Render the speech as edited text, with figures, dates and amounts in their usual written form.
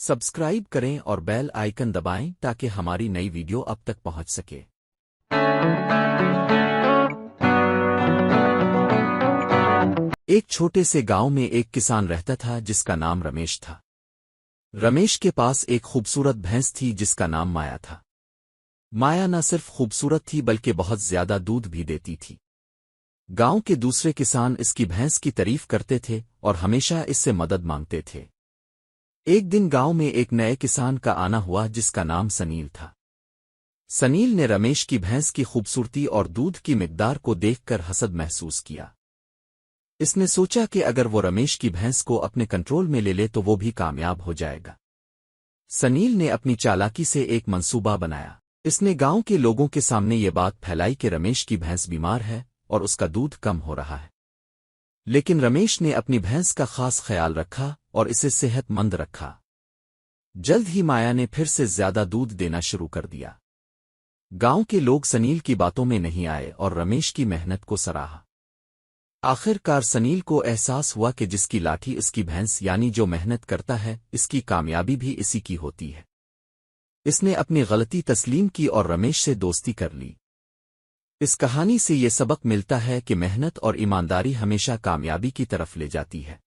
Subscribe کریں اور bell icon دبائیں تاکہ ہماری نئی ویڈیو اب تک پہنچ سکے۔ ایک چھوٹے سے گاؤں میں ایک کسان رہتا تھا جس کا نام رمیش تھا۔ رمیش کے پاس ایک خوبصورت بھینس تھی جس کا نام مایا تھا۔ مایا نہ صرف خوبصورت تھی بلکہ بہت زیادہ دودھ بھی دیتی تھی۔ گاؤں کے دوسرے کسان اس کی بھینس کی تعریف کرتے تھے اور ہمیشہ اس سے مدد مانگتے تھے۔ ایک دن گاؤں میں ایک نئے کسان کا آنا ہوا جس کا نام سنیل تھا۔ سنیل نے رمیش کی بھینس کی خوبصورتی اور دودھ کی مقدار کو دیکھ کر حسد محسوس کیا۔ اس نے سوچا کہ اگر وہ رمیش کی بھینس کو اپنے کنٹرول میں لے لے تو وہ بھی کامیاب ہو جائے گا۔ سنیل نے اپنی چالاکی سے ایک منصوبہ بنایا۔ اس نے گاؤں کے لوگوں کے سامنے یہ بات پھیلائی کہ رمیش کی بھینس بیمار ہے اور اس کا دودھ کم ہو رہا ہے۔ لیکن رمیش نے اپنی بھینس کا خاص خیال رکھا اور اسے صحت مند رکھا۔ جلد ہی مایا نے پھر سے زیادہ دودھ دینا شروع کر دیا۔ گاؤں کے لوگ سنیل کی باتوں میں نہیں آئے اور رمیش کی محنت کو سراہا۔ آخر کار سنیل کو احساس ہوا کہ جس کی لاٹھی اس کی بھینس یعنی جو محنت کرتا ہے اس کی کامیابی بھی اسی کی ہوتی ہے۔ اس نے اپنی غلطی تسلیم کی اور رمیش سے دوستی کر لی۔ اس کہانی سے یہ سبق ملتا ہے کہ محنت اور ایمانداری ہمیشہ کامیابی کی طرف لے جاتی ہے۔